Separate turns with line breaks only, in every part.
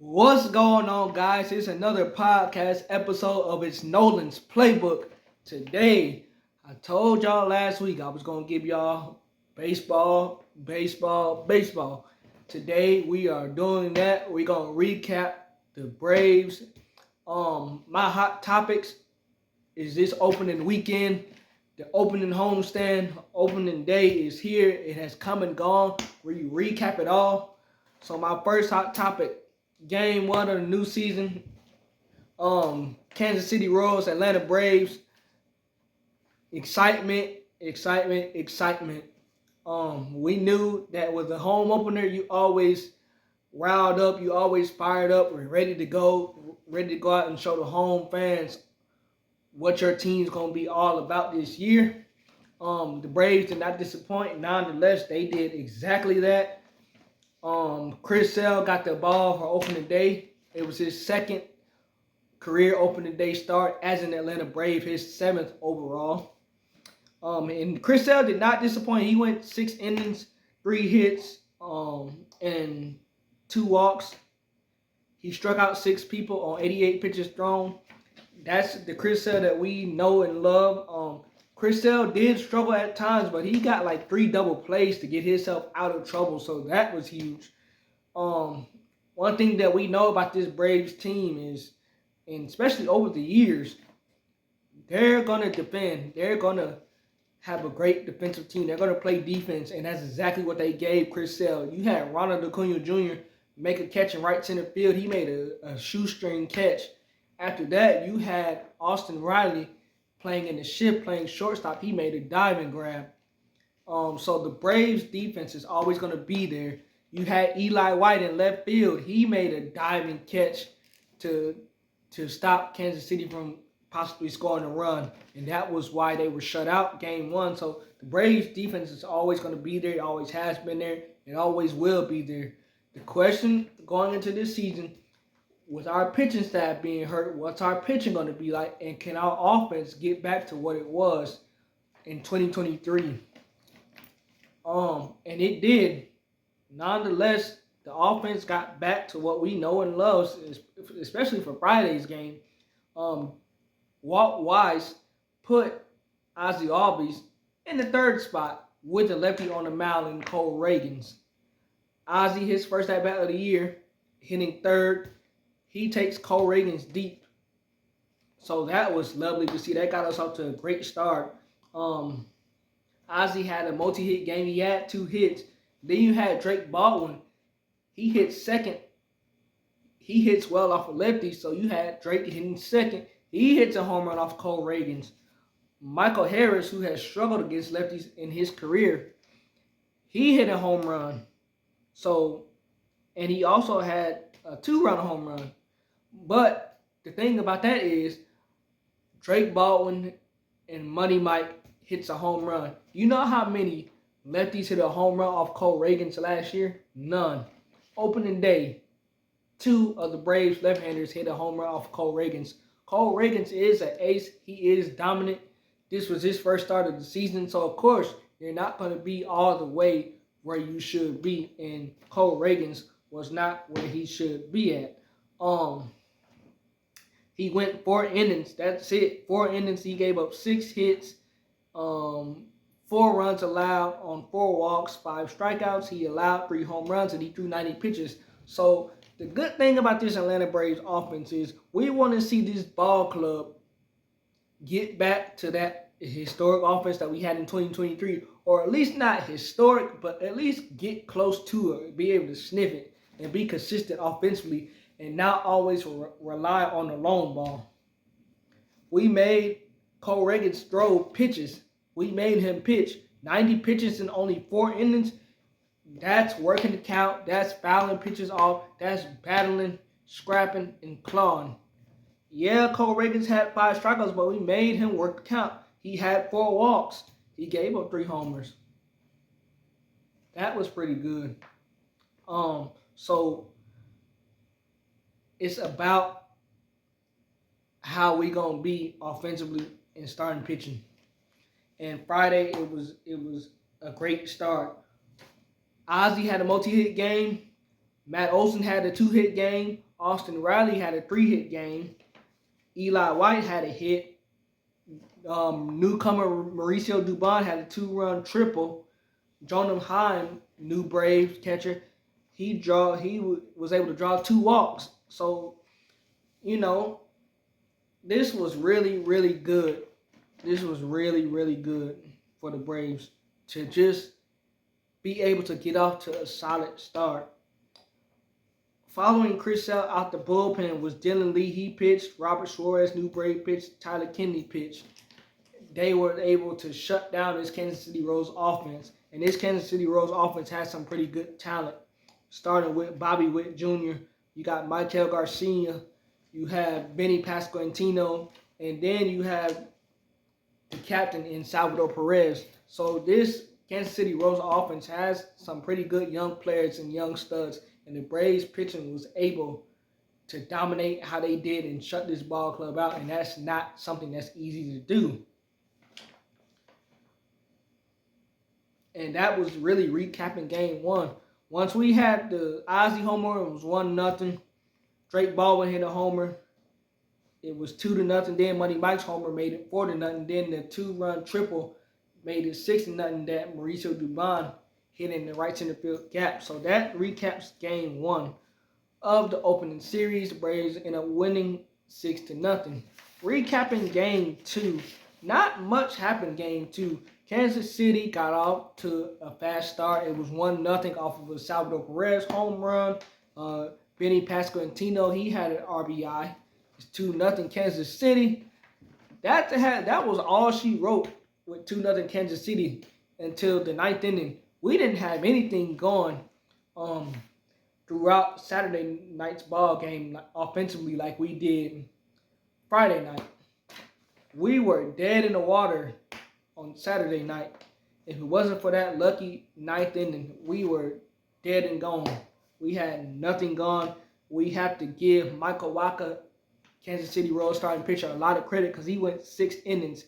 What's going on, guys? It's another podcast episode of It's Nolan's Playbook. Today, I told y'all last week I was going to give y'all baseball. Today, we are doing that. We're going to recap the Braves. My hot topics is this opening weekend. The opening homestand, opening day is here. It has come and gone. We recap it all. So my first hot topic, Game 1 of the new season, Kansas City Royals, Atlanta Braves. Excitement. We knew that with the home opener, you always riled up, you always fired up, and ready to go out and show the home fans what your team's gonna be all about this year. The Braves did not disappoint. Nonetheless, they did exactly that. Chris Sale got the ball for opening day. It was his second career opening day start as an Atlanta Brave, his seventh overall. And Chris Sale did not disappoint. He went 6 innings, 3 hits, and 2 walks. He struck out 6 people on 88 pitches thrown. That's the Chris Sale that we know and love. Chris Sale did struggle at times, but he got like 3 double plays to get himself out of trouble, so that was huge. One thing that we know about this Braves team is, and especially over the years, they're going to defend. They're going to have a great defensive team. They're going to play defense, and that's exactly what they gave Chris Sale. You had Ronald Acuna Jr. make a catch in right center field. He made a shoestring catch. After that, you had Austin Riley playing in the shift, playing shortstop. He made a diving grab. So the Braves defense is always going to be there. You had Eli White in left field. He made a diving catch to stop Kansas City from possibly scoring a run. And that was why they were shut out Game 1. So the Braves defense is always going to be there. It always has been there. It always will be there. The question going into this season, with our pitching staff being hurt, what's our pitching going to be like? And can our offense get back to what it was in 2023? And it did. Nonetheless, the offense got back to what we know and love, especially for Friday's game. Walt Weiss put Ozzie Albies in the third spot with the lefty on the mound in Cole Reagans. Ozzie, his first at-bat of the year, hitting third. He takes Cole Reagans deep. So that was lovely to see. That got us off to a great start. Ozzie had a multi-hit game. He had 2 hits. Then you had Drake Baldwin. He hit second. He hits well off a lefty, so you had Drake hitting second. He hits a home run off Cole Reagans. Michael Harris, who has struggled against lefties in his career, he hit a home run. So, and he also had a 2-run home run. But the thing about that is Drake Baldwin and Money Mike hits a home run. You know how many lefties hit a home run off Cole Reagans last year? None. Opening day, 2 of the Braves left-handers hit a home run off Cole Reagans. Cole Reagans is an ace. He is dominant. This was his first start of the season. So, of course, you're not going to be all the way where you should be. And Cole Reagans was not where he should be at. He went 4 innings. That's it. 4 innings. He gave up 6 hits, 4 runs allowed on 4 walks, 5 strikeouts. He allowed 3 home runs, and he threw 90 pitches. So the good thing about this Atlanta Braves offense is we want to see this ball club get back to that historic offense that we had in 2023, or at least not historic, but at least get close to it, be able to sniff it, and be consistent offensively, and not always rely on the long ball. We made Cole Reagans throw pitches. We made him pitch 90 pitches in only 4 innings. That's working the count. That's fouling pitches off. That's battling, scrapping, and clawing. Yeah, Cole Reagans had 5 strikeouts, but we made him work the count. He had 4 walks. He gave up 3 homers. That was pretty good. So it's about how we gonna be offensively and starting pitching. And Friday it was a great start. Ozzie had a multi-hit game. Matt Olson had a 2-hit game. Austin Riley had a 3-hit game. Eli White had a hit. Newcomer Mauricio Dubon had a 2-run triple. Jonah Heim, new Braves catcher, he was able to draw 2 walks. So, this was really, really good. This was really, really good for the Braves to just be able to get off to a solid start. Following Chris Sale out the bullpen was Dylan Lee. He pitched. Robert Suarez, new Brave, pitched. Tyler Kennedy pitched. They were able to shut down this Kansas City Royals offense. And this Kansas City Royals offense has some pretty good talent. Starting with Bobby Witt Jr., you got Michael Garcia, you have Benny Pasquantino, and then you have the captain in Salvador Perez. So this Kansas City Royals offense has some pretty good young players and young studs. And the Braves pitching was able to dominate how they did and shut this ball club out. And that's not something that's easy to do. And that was really recapping game 1. Once we had the Ozzie homer, it was 1-0. Drake Baldwin hit a homer. It was 2-0. Then Money Mike's homer made it 4-0. Then the 2-run triple made it 6-0 that Mauricio Dubon hit in the right center field gap. So that recaps game 1 of the opening series. The Braves end up winning 6-0. Recapping game 2. Not much happened game 2. Kansas City got off to a fast start. It was 1-0 off of a Salvador Perez home run. Benny Pasquantino, he had an RBI. It's 2-0 Kansas City. That was all she wrote with 2-0 Kansas City until the 9th inning. We didn't have anything going throughout Saturday night's ball game offensively like we did Friday night. We were dead in the water on Saturday night. If it wasn't for that lucky 9th inning, we were dead and gone. We had nothing gone. We have to give Michael Wacha, Kansas City Royals starting pitcher, a lot of credit because he went 6 innings.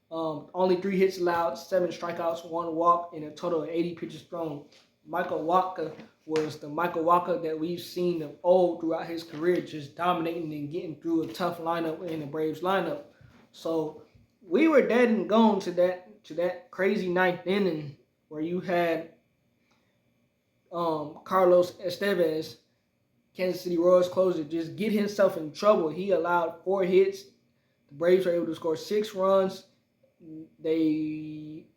Only 3 hits allowed, 7 strikeouts, 1 walk, and a total of 80 pitches thrown. Michael Wacha was the Michael Wacha that we've seen of old throughout his career, just dominating and getting through a tough lineup in the Braves lineup. So we were dead and gone to that crazy 9th inning where you had Carlos Estevez, Kansas City Royals closer, just get himself in trouble. He allowed 4 hits. The Braves were able to score 6 runs. They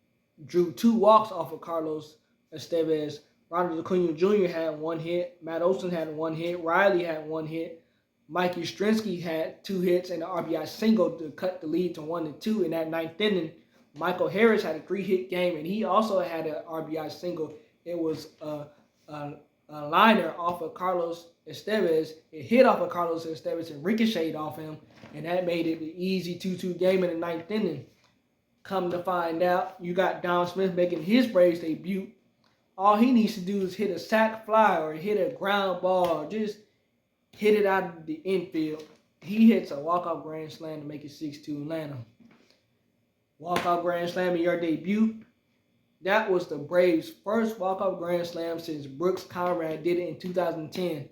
drew 2 walks off of Carlos Estevez. Ronald Acuna Jr. had 1 hit. Matt Olson had 1 hit. Riley had 1 hit. Mike Yastrzemski had 2 hits and an RBI single to cut the lead to 1-2 in that 9th inning. Michael Harris had a 3-hit game, and he also had an RBI single. It was a liner off of Carlos Estevez. It hit off of Carlos Estevez and ricocheted off him, and that made it an easy 2-2 game in the 9th inning. Come to find out, you got Don Smith making his Braves debut. All he needs to do is hit a sac fly or hit a ground ball. Just hit it out of the infield. He hits a walk-off grand slam to make it 6-2 Atlanta. Walk-off grand slam in your debut. That was the Braves' first walk-off grand slam since Brooks Conrad did it in 2010.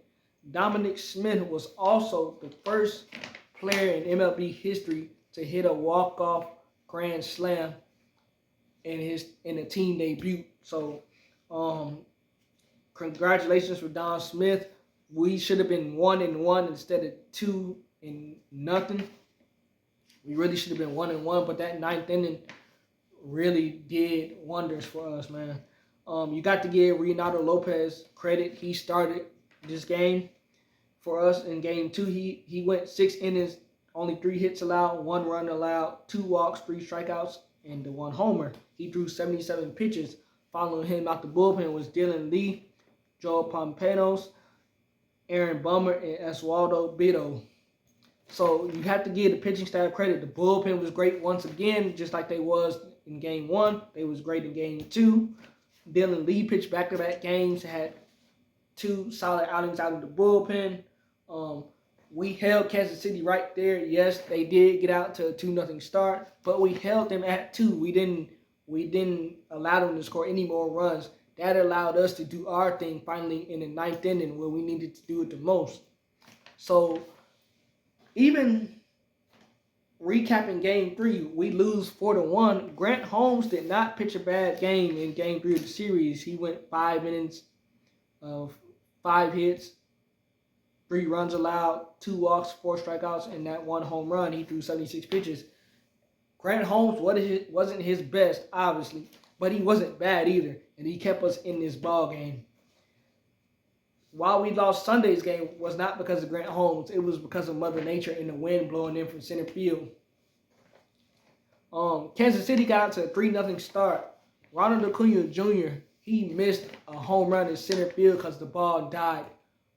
Dominic Smith was also the first player in MLB history to hit a walk-off grand slam in a team debut. So, congratulations for Don Smith. We should have been 1-1 instead of 2-0. We really should have been 1-1, but that 9th inning really did wonders for us, man. You got to give Renato Lopez credit. He started this game for us in game 2. He went 6 innings, only 3 hits allowed, 1 run allowed, 2 walks, 3 strikeouts, and the 1 homer. He threw 77 pitches. Following him out the bullpen was Dylan Lee, Joel Pompanos, Aaron Bummer, and Oswaldo Bido. So you have to give the pitching staff credit. The bullpen was great once again, just like they was in game 1. They was great in game 2. Dylan Lee pitched back-to-back games, had 2 solid outings out of the bullpen. We held Kansas City right there. Yes, they did get out to a 2-0 start, but we held them at 2. We didn't allow them to score any more runs. That allowed us to do our thing finally in the 9th inning where we needed to do it the most. So even recapping game 3, we lose 4-1. Grant Holmes did not pitch a bad game in game 3 of the series. He went 5 innings of 5 hits, 3 runs allowed, 2 walks, 4 strikeouts, and that 1 home run. He threw 76 pitches. Grant Holmes wasn't his best, obviously, but he wasn't bad either, and he kept us in this ball game. While we lost Sunday's game was not because of Grant Holmes. It was because of Mother Nature and the wind blowing in from center field. Kansas City got out to a 3-0 start. Ronald Acuna Jr., he missed a home run in center field because the ball died.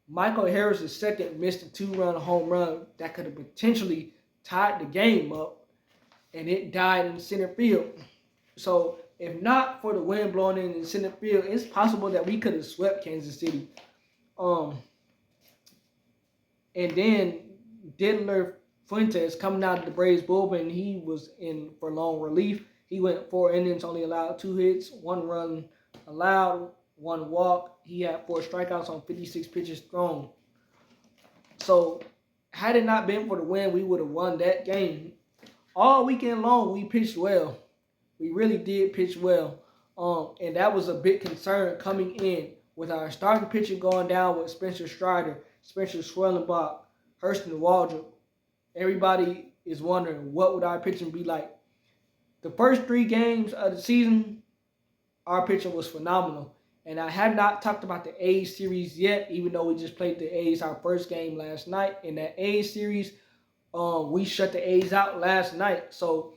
Michael Harris II missed a 2-run home run that could have potentially tied the game up, and it died in center field. So if not for the wind blowing in center field, it's possible that we could have swept Kansas City. And then Diddler Fuentes coming out of the Braves bullpen, he was in for long relief. He went 4 innings, only allowed 2 hits, 1 run allowed, 1 walk. He had 4 strikeouts on 56 pitches thrown. So had it not been for the win, we would have won that game. All weekend long, we pitched well. We really did pitch well. And that was a big concern coming in with our starting pitcher going down with Spencer Strider, Spencer Swellenbach, Hurston Waldrop. Everybody is wondering what would our pitching be like. The first 3 games of the season, our pitching was phenomenal. And I have not talked about the A's series yet, even though we just played the A's our first game last night. In that A's series, we shut the A's out last night. So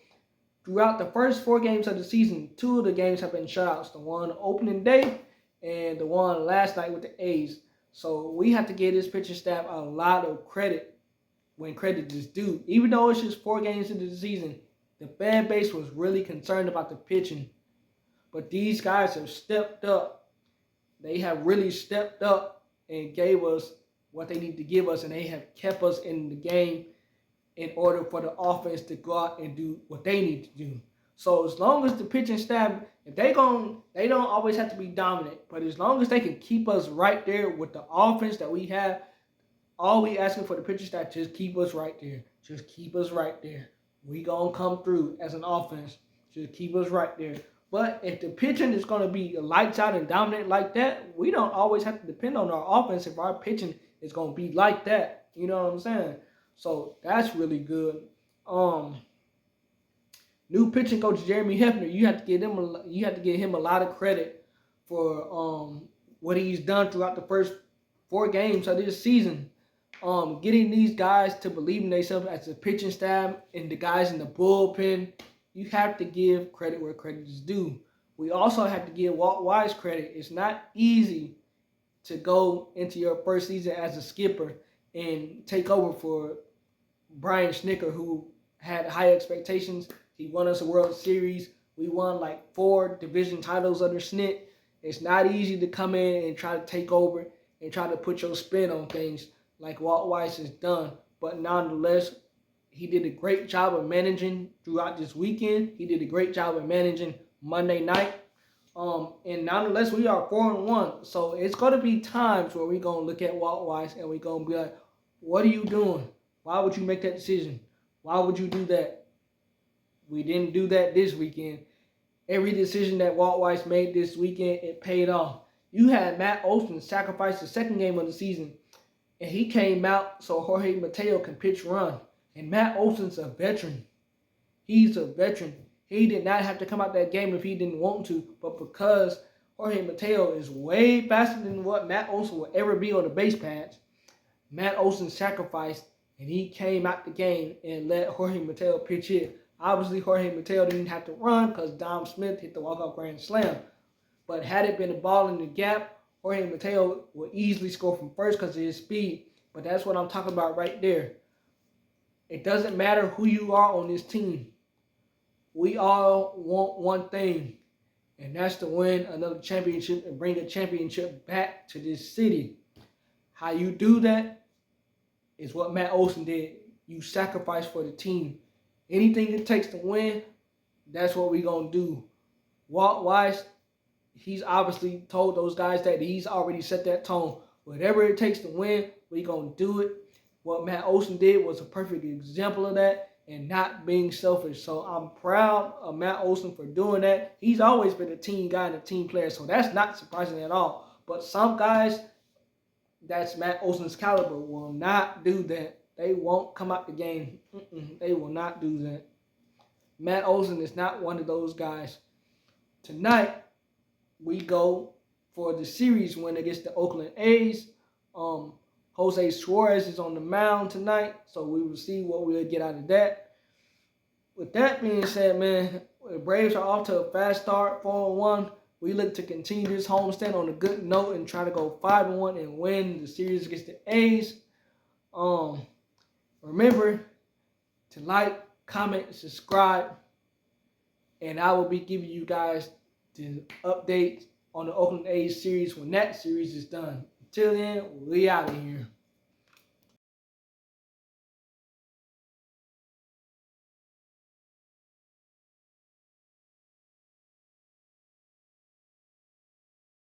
throughout the first 4 games of the season, 2 of the games have been shutouts. The one opening day and the one last night with the A's. So we have to give this pitching staff a lot of credit when credit is due. Even though it's just 4 games into the season, the fan base was really concerned about the pitching. But these guys have stepped up. They have really stepped up and gave us what they need to give us, and they have kept us in the game in order for the offense to go out and do what they need to do. So as long as the pitching staff, if they don't always have to be dominant, but as long as they can keep us right there with the offense that we have, all we asking for the pitching staff, just keep us right there. Just keep us right there. We gonna come through as an offense. Just keep us right there. But if the pitching is going to be lights out and dominant like that, we don't always have to depend on our offense if our pitching is going to be like that. You know what I'm saying? So that's really good. New pitching coach Jeremy Hefner, you have to give him a lot of credit for what he's done throughout the first 4 games of this season. Getting these guys to believe in themselves as a pitching staff and the guys in the bullpen. You have to give credit where credit is due. We also have to give Walt Wise credit. It's not easy to go into your first season as a skipper and take over for Brian Schnicker, who had high expectations. He won us a World Series. We won like 4 division titles under Schnitt. It's not easy to come in and try to take over and try to put your spin on things like Walt Wise has done. But nonetheless, he did a great job of managing throughout this weekend. He did a great job of managing Monday night. And nonetheless, we are 4-1. So it's going to be times where we're going to look at Walt Wise and we're going to be like, what are you doing? Why would you make that decision? Why would you do that? We didn't do that this weekend. Every decision that Walt Wise made this weekend, it paid off. You had Matt Olson sacrifice the second game of the season, and he came out so Jorge Mateo can pitch run. And Matt Olson's a veteran. He's a veteran. He did not have to come out that game if he didn't want to, but because Jorge Mateo is way faster than what Matt Olson will ever be on the base pads, Matt Olson sacrificed, and he came out the game and let Jorge Mateo pitch it. Obviously, Jorge Mateo didn't have to run because Dom Smith hit the walk-off grand slam. But had it been a ball in the gap, Jorge Mateo would easily score from first because of his speed. But that's what I'm talking about right there. It doesn't matter who you are on this team. We all want one thing, and that's to win another championship and bring a championship back to this city. How you do that is what Matt Olson did. You sacrifice for the team. Anything it takes to win, that's what we're going to do. Walt Wise, he's obviously told those guys that he's already set that tone. Whatever it takes to win, we're going to do it. what Matt Olson did was a perfect example of that and not being selfish. So I'm proud of Matt Olson for doing that. He's always been a team guy and a team player, so that's not surprising at all. But some guys, that's Matt Olson's caliber, will not do that. They won't come out the game. They will not do that. Matt Olson is not one of those guys. Tonight, we go for the series win against the Oakland A's. Jose Suarez is on the mound tonight, so we will see what we'll get out of that. With that being said, man, the Braves are off to a fast start, 4-1. We look to continue this homestand on a good note and try to go 5-1 and win the series against the A's. Remember to like, comment, subscribe, and I will be giving you guys the updates on the Oakland A's series when that series is done. Until then, we out of here.